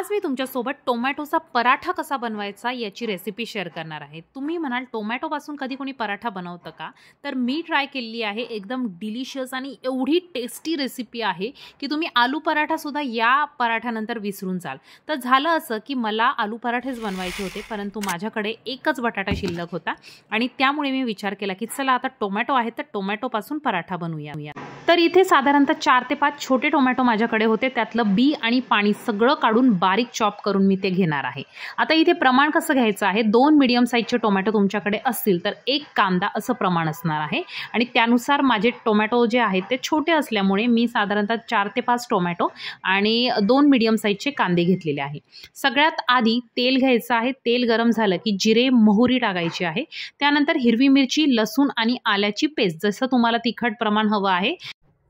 आज मी तुमच्यासोबत टोमॅटोचा पराठा कसा बनवायचा याची रेसिपी शेअर करणार आहे। तुम्ही म्हणाल टोमॅटोपासून कधी कोणी पराठा बनवतं का? तर मी ट्राय केलेली आहे। एकदम डिलिशियस आणि एवढी टेस्टी रेसिपी आहे की तुम्ही आलू पराठा सुद्धा या पराठ्यानंतर विसरून जाल। तर झालं असं की मला आलू पराठेच बनवायचे होते, परंतु माझ्याकडे एकच बटाटा शिल्लक होता आणि त्यामुळे मी विचार केला की चला आता टोमॅटो आहे तर टोमॅटोपासून पराठा बनवूया। तर इथे साधारणतः 4 ते 5 छोटे टोमॅटो माझ्याकडे होते, त्यातलं बी आणि पाणी सगळं काढून बारीक चॉप करून मी ते घेणार आहे। आता इथे प्रमाण कसं घ्यायचं आहे, 2 मीडियम साईजचे टोमॅटो तुमच्याकडे असतील तर 1 कांदा असं प्रमाण असणार आहे आणि त्यानुसार माझे टोमॅटो जे आहेत ते छोटे असल्यामुळे मी साधारणतः 4 ते 5 टोमॅटो आणि 2 मीडियम साईजचे कांदे घेतलेले आहे। सगळ्यात आधी तेल घ्यायचं आहे। तेल गरम झालं की जिरे मोहरी टाकायची आहे, त्यानंतर हिरवी मिरची लसूण आणि आल्याची पेस्ट, जसं तुम्हाला तिखट प्रमाण हवं आहे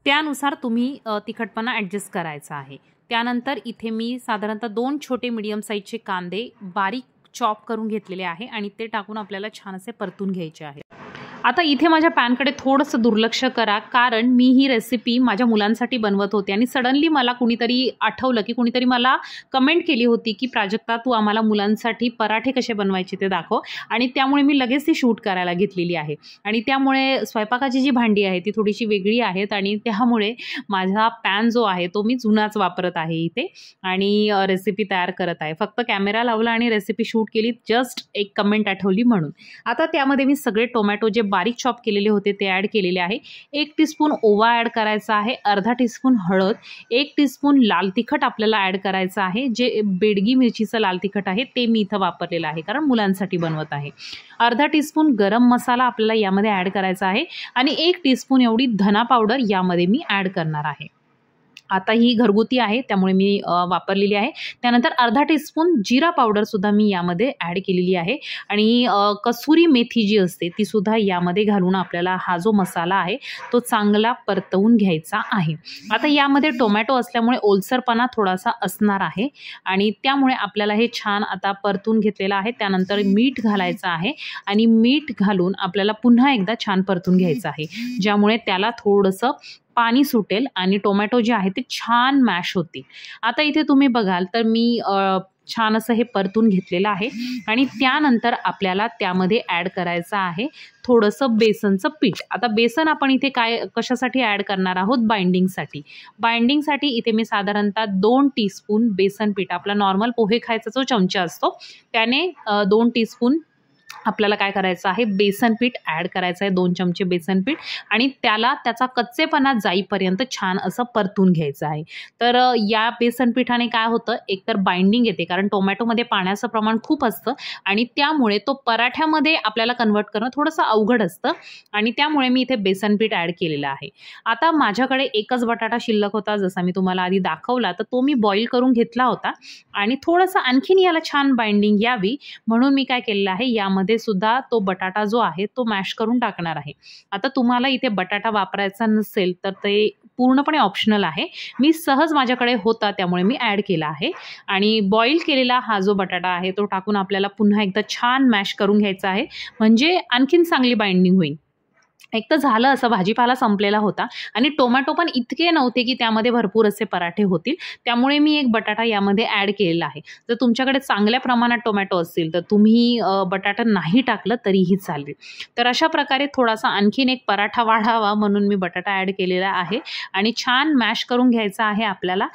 त्यानुसार तुम्ही तिखटपणा ॲडजस्ट करायचा आहे। त्यानंतर इथे मी साधारणतः 2 छोटे मीडियम साईजचे कांदे बारीक चॉप करून घेतलेले आहे आणि ते टाकून आपल्याला छान असे परतून घ्यायचे आहे। आता इथे माझ्या पॅनकडे थोडंसं दुर्लक्ष करा, कारण मी ही रेसिपी माझ्या मुलांसाठी बनवत होते आणि सडनली मला कुणीतरी आठवलं की कुणीतरी मला कमेंट केली होती की प्राजक्ता तू आम्हाला मुलांसाठी पराठे कसे बनवायचे ते दाखव, आणि त्यामुळे मी लगेच ती शूट करायला घेतलेली आहे। आणि त्यामुळे स्वयंपाकाची जी भांडी आहे ती थोडीशी वेगळी आहेत आणि त्यामुळे माझा पॅन जो आहे तो मी जुनाच वापरत आहे इथे आणि रेसिपी तयार करत आहे। फक्त कॅमेरा लावला आणि रेसिपी शूट केली, जस्ट एक कमेंट आठवली म्हणून। आता त्यामध्ये मी सगळे टोमॅटो जे बारीक चॉप केलेले होते ते ॲड केलेले आहे। 1 टीस्पून ओवा ॲड करायचा आहे, अर्धा टीस्पून हळद, 1 टीस्पून लाल तिखट आपल्याला ॲड करायचं आहे। जे बेडगी मिरचीचं लाल तिखट आहे ते मी इथं वापरलेलं आहे, कारण मुलांसाठी बनवत आहे। अर्धा टीस्पून गरम मसाला आपल्याला यामध्ये ॲड करायचा आहे आणि 1 टीस्पून एवढी धना पावडर यामध्ये मी ॲड करणार आहे। आता ही घरगुती आहे त्यामुळे मी वापरलेली आहे। त्यानंतर अर्धा टीस्पून जिरा पावडर सुद्धा मी यामध्ये ॲड केलेली आहे आणि कसुरी मेथी जी असते ती सुद्धा यामध्ये घालून आपल्याला हा जो मसाला आहे तो चांगला परतवून घ्यायचा आहे। आता यामध्ये टोमॅटो असल्यामुळे ओलसरपणा थोडासा असणार आहे आणि त्यामुळे आपल्याला हे छान आता परतून घेतलेलं आहे। त्यानंतर मीठ घालायचं आहे आणि मीठ घालून आपल्याला पुन्हा एकदा छान परतून घ्यायचं आहे, ज्यामुळे त्याला थोडंसं पाणी सुटेल आणि टोमॅटो जे आहे ते छान मॅश होतील। आता इथे तुम्ही बघाल तर मी छान असं हे परतून घेतलेलं आहे आणि त्यानंतर आपल्याला त्यामध्ये ॲड करायचं आहे थोडंसं बेसनचं पीठ। आता बेसन आपण इथे कशासाठी ॲड करणार आहोत, बाइंडिंगसाठी। बाइंडिंगसाठी इथे मी साधारणतः 2 टीस्पून बेसन पीठ, आपला नॉर्मल पोहे खायचा जो चमचा असतो त्याने 2 टीस्पून आपल्याला काय करायचं आहे, बेसन पीठ ॲड करायचं आहे, 2 चमचे बेसन पीठ, आणि त्याचा कच्चेपणा जाईपर्यंत छान असं परतून घ्यायचं आहे। तर या बेसन पिठाने काय होतं, एकतर बाइंडिंग येते, कारण टोमॅटोमध्ये पाण्याचं प्रमाण खूप असतं आणि त्यामुळे तो पराठ्यामध्ये आपल्याला कन्वर्ट करणं थोडंसं अवघड असतं आणि त्यामुळे मी इथे बेसन पीठ ॲड केलेलं आहे। आता माझ्याकडे एकच बटाटा शिल्लक होता, जसा मी तुम्हाला आधी दाखवला, तर तो मी बॉईल करून घेतला होता आणि थोडंसं आणखीन याला छान बाइंडिंग यावी म्हणून मी काय केलेलं आहे, यामध्ये सुद्धा तो बटाटा जो आहे तो मॅश करून टाकणार आहे। आता तुम्हाला इथे बटाटा वापरायचा नसेल तर ते पूर्णपणे ऑप्शनल आहे, मी सहज माझ्याकडे होता त्यामुळे मी ॲड केला आहे। आणि बॉईल केलेला हा जो बटाटा आहे तो टाकून आपल्याला पुन्हा एकदा छान मॅश करून घ्यायचा आहे, म्हणजे आणखीन चांगली बाइंडिंग होईल। एक तर झालं असं, भाजीपाला संपलेला होता आणि टोमॅटो पण इतके नव्हते की त्यामध्ये भरपूर असे पराठे होतील, त्यामुळे मी एक बटाटा यामध्ये ॲड केलेला आहे। जर तुमच्याकडे चांगल्या प्रमाणात टोमॅटो असतील तर तुम्ही बटाटा नाही टाकलं तरीही चालेल। तर अशा प्रकारे थोडासा आणखीन एक पराठा वाढावा म्हणून मी बटाटा ॲड केलेला आहे आणि छान मॅश करून घ्यायचा आहे आपल्याला।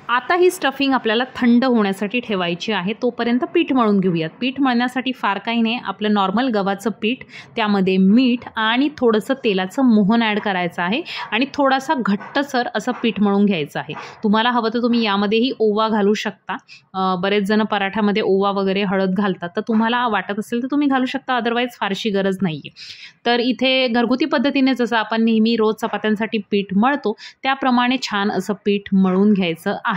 आता ही स्टफिंग आपल्याला थंड होण्यासाठी ठेवायची आहे, तोपर्यंत पीठ मळून घेऊयात। पीठ मळण्यासाठी फार काही नाही, आपलं नॉर्मल गव्हाचं पीठ, त्यामध्ये मीठ आणि थोडंसं तेलाचं मोहन ॲड करायचं आहे आणि थोडासा घट्टसर असं पीठ मळून घ्यायचं आहे। तुम्हाला हवं तर तुम्ही यामध्येही ओवा घालू शकता, बरेच जण पराठ्यामध्ये ओवा वगैरे हळद घालतात, तर तुम्हाला वाटत असेल तर तुम्ही घालू शकता, अदरवाईज फारशी गरज नाही आहे। तर इथे घरगुती पद्धतीने जसं आपण नेहमी रोज चपात्यांसाठी पीठ मळतो त्याप्रमाणे छान असं पीठ मळून घ्यायचं आहे।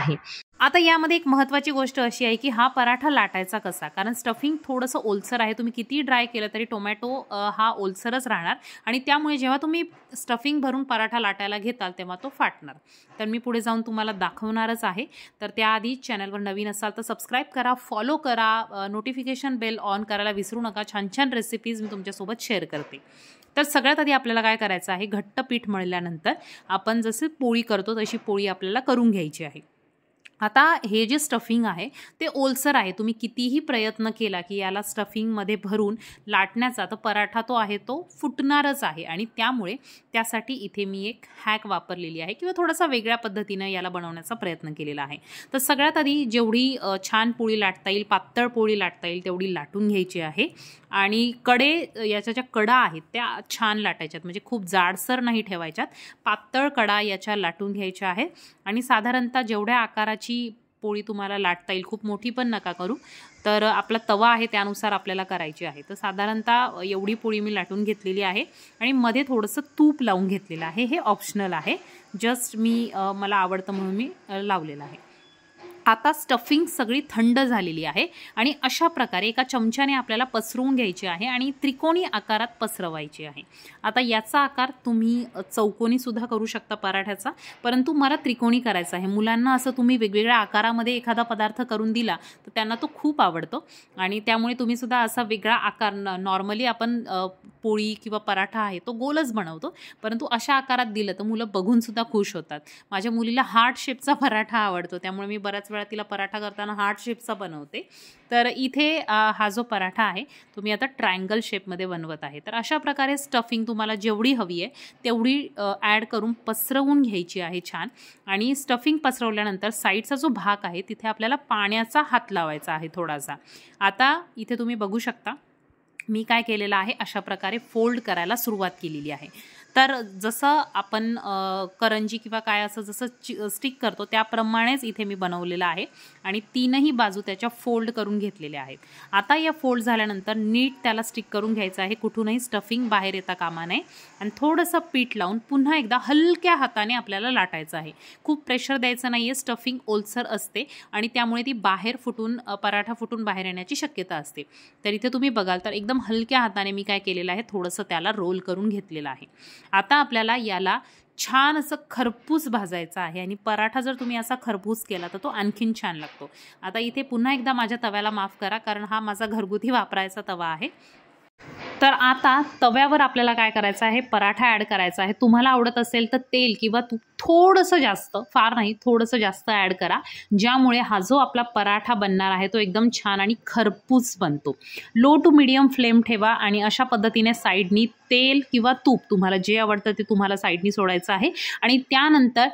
आता यामध्ये एक महत्त्वाची गोष्ट अशी आहे की हा पराठा लाटायचा कसा, कारण स्टफिंग थोडंसं ओलसर आहे, तुम्ही किती ड्राय केलं तरी टोमॅटो हा ओलसरच राहणार आणि त्यामुळे जेव्हा तुम्ही स्टफिंग भरून पराठा लाटायला घेताल तेव्हा तो फाटणार। तर मी पुढे जाऊन तुम्हाला दाखवणारच आहे। तर त्याआधी चॅनलवर नवीन असाल तर सबस्क्राईब करा, फॉलो करा, नोटिफिकेशन बेल ऑन करायला विसरू नका। छान छान रेसिपीज मी तुमच्यासोबत शेअर करते। तर सगळ्यात आधी आपल्याला काय करायचं आहे, घट्ट पीठ मळल्यानंतर आपण जसे पोळी करतो तशी पोळी आपल्याला करून घ्यायची आहे। आता हे जे स्टफिंग आहे ते ओलसर आहे. तुम्ही कितीही प्रयत्न केला की याला स्टफिंगमध्ये भरून लाटण्याचा, तर पराठा तो आहे तो फुटणारच आहे. आणि त्यामुळे त्यासाठी इथे मी एक हॅक वापरलेली आहे किंवा थोडासा वेगळ्या पद्धतीनं याला बनवण्याचा प्रयत्न केलेला आहे. तर सगळ्यात आधी जेवढी छान पोळी लाटता येईल, पातळ पोळी लाटता येईल तेवढी लाटून घ्यायची आहे. आणि याच्या ज्या कडा आहेत त्या छान लाटायच्यात, म्हणजे खूप जाडसर नाही ठेवायच्यात, पातळ कडा याच्या लाटून घ्यायच्या आहेत. आणि साधारणतः जेवढ्या आकाराची पोळी तुम्हाला लाटता येईल, खूप मोठी पण नका करू, तर आपला तवा आहे त्यानुसार आपल्याला करायची आहे. तर साधारणतः एवढी पोळी मी लाटून घेतलेली आहे आणि मध्ये थोडंसं तूप लावून घेतलेलं आहे. हे ऑप्शनल आहे, जस्ट मला आवडतं म्हणून मी लावलेलं आहे. आता स्टफिंग सगळी थंड झालेली आहे आणि अशा प्रकारे एका चमच्याने आपल्याला पसरवून घ्यायची आहे आणि त्रिकोणी आकारात पसरवायची आहे. आता याचा आकार तुम्ही चौकोनी सुद्धा करू शकता पराठ्याचा, परंतु मला त्रिकोणी करायचा आहे. मुलांना असं तुम्ही वेगवेगळ्या आकारामध्ये एखादा पदार्थ करून दिला तर त्यांना तो खूप आवडतो आणि त्यामुळे तुम्ही सुद्धा असा वेगळा आकार, नॉर्मली आपण पोळी किंवा पराठा आहे तो गोलच बनवतो, परंतु अशा आकारात दिलं तर मुलं बघून सुद्धा खुश होतात. माझ्या मुलीला हार्ट शेपचा पराठा आवडतो, त्यामुळे मी बऱ्याच वेळा तिला पराठा करताना हार्ट शेपचा बनवते. तर इथे हा जो पराठा आहे तो मी आता ट्रायंगल शेपमध्ये बनवत आहे. तर अशा प्रकारे स्टफिंग तुम्हाला जेवढी हवी आहे तेवढी ॲड करून पसरवून घ्यायची आहे छान. आणि स्टफिंग पसरवल्यानंतर साईडचा जो भाग आहे तिथे आपल्याला पाण्याचा हात लावायचा आहे थोडासा. आता इथे तुम्ही बघू शकता मी काय केलेलं आहे, अशा प्रकारे फोल्ड करायला सुरुवात केलेली आहे. तर जसं आपण करंजी किंवा काय असं जसं स्टिक करतो त्याप्रमाणेच इथे मी बनवलेलं आहे आणि तीनही बाजू त्याच्या फोल्ड करून घेतलेल्या आहेत. आता या फोल्ड झाल्यानंतर नीट त्याला स्टिक करून घ्यायचं आहे, कुठूनही स्टफिंग बाहेर येता कामा नये. आणि थोडंसं पीठ लावून पुन्हा एकदा हलक्या हाताने आपल्याला लाटायचं आहे. खूप प्रेशर द्यायचं नाही आहे, स्टफिंग ओलसर असते आणि त्यामुळे ती पराठा फुटून बाहेर येण्याची शक्यता असते. तर इथे तुम्ही बघाल तर एकदम हलक्या हाताने मी काय केलेलं आहे, थोडंसं त्याला रोल करून घेतलेलं आहे. आता आपल्याला याला छान असं खरपूस भाजायचं आहे आणि पराठा जर तुम्ही असा खरपूस केला तर तो आणखीन छान लागतो. आता इथे पुन्हा एकदा माझ्या तव्याला माफ करा, कारण हा माझा घरगुती वापरायचा तवा आहे. तर आता तव्यावर आपल्याला काय करायचं आहे, पराठा ॲड करायचा आहे. तुम्हाला आवडत असेल तर तेल किंवा तूप थोडंसं जास्त, फार नाही, थोडंसं जास्त ॲड करा, ज्यामुळे हा जो आपला पराठा बनणार आहे तो एकदम छान आणि खरपूस बनतो. लो टू मीडियम फ्लेम ठेवा आणि अशा पद्धतीने साईडनी तेल किंवा तूप तुम्हाला जे आवडतं ते तुम्हाला साईडनी सोडायचं आहे आणि त्यानंतर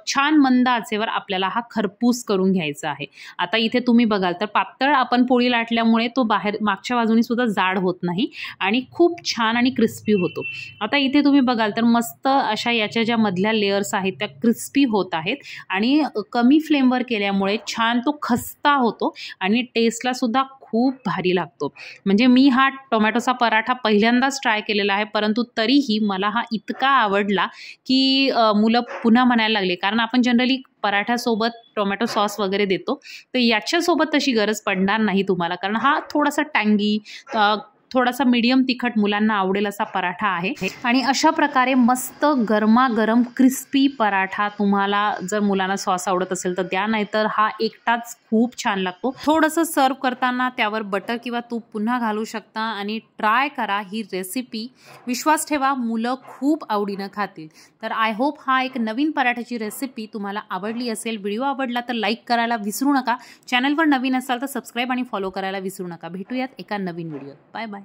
छान मंद आचेवर आपल्याला हा खरपूस करून घ्यायचा आहे. आता इथे तुम्ही बघाल तर पातळ आपण पोळी लाटल्यामुळे तो बाहेर मागच्या बाजूनी सुद्धा जाड होत नाही आणि खूप छान आणि क्रिस्पी होतो. आता इथे तुम्ही बघाल तर मस्त अशा याच्या ज्या मधल्या लेयर्स आहेत त्या क्रिस्पी होत आहेत आणि कमी फ्लेमवर केल्यामुळे छान तो खस्ता होतो आणि टेस्टला सुद्धा खूप भारी लागतो. म्हणजे मी हा टोमॅटोचा पराठा पहिल्यांदाच ट्राय केलेला आहे, परंतु तरीही मला हा इतका आवडला की मुलं पुन्हा म्हणायला लागले, कारण आपण जनरली पराठ्यासोबत टोमॅटो सॉस वगैरे देतो, तर याच्यासोबत तशी गरज पडणार नाही तुम्हाला, कारण हा थोडासा टँगी, थोडासा मीडियम तिखट मुलांना आवडेल असा पराठा आहे. आणि अशा प्रकारे मस्त गरमागरम क्रिस्पी पराठा तुम्हाला जर मुलांना सॉस आवडत असेल तर द्या, नाहीतर हा एकटाच खूप छान लागतो. थोडंसं सर्व करताना त्यावर बटर किंवा तूप पुन्हा घालू शकता आणि ट्राय करा ही रेसिपी. विश्वास ठेवा, मुलं खूप आवडीनं खातील. तर आय होप हा एक नवीन पराठ्याची रेसिपी तुम्हाला आवडली असेल. व्हिडिओ आवडला तर लाईक करायला विसरू नका. चॅनलवर नवीन असाल तर सबस्क्राईब आणि फॉलो करायला विसरू नका. भेटूयात एका नवीन व्हिडिओत. Bye bye.